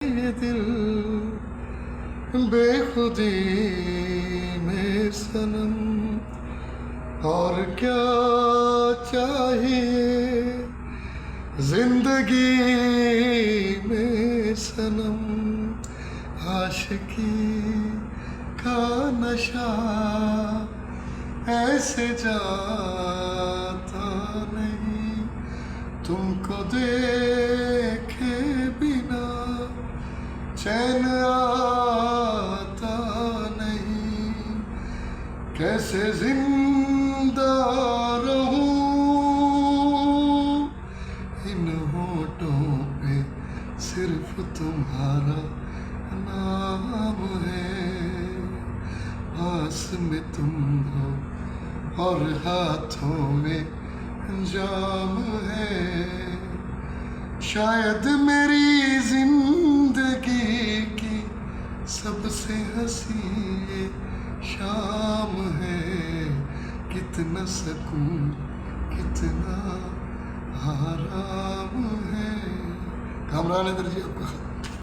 ये दिल बेखुदी में सनम, और क्या चाहिए जिंदगी में सनम। आशिकी का नशा ऐसे जाता नहीं, तुमको देखे बिना चैन आता नहीं। कैसे जिंदा रहूं इन होठों पे सिर्फ तुम्हारा नाम है। पास में तुम हो और हाथों में जाम है। शायद मेरी जिंदगी की सबसे हंसी ये शाम है। कितना सुकून कितना आराम है। कामरान है दर्जी आपका।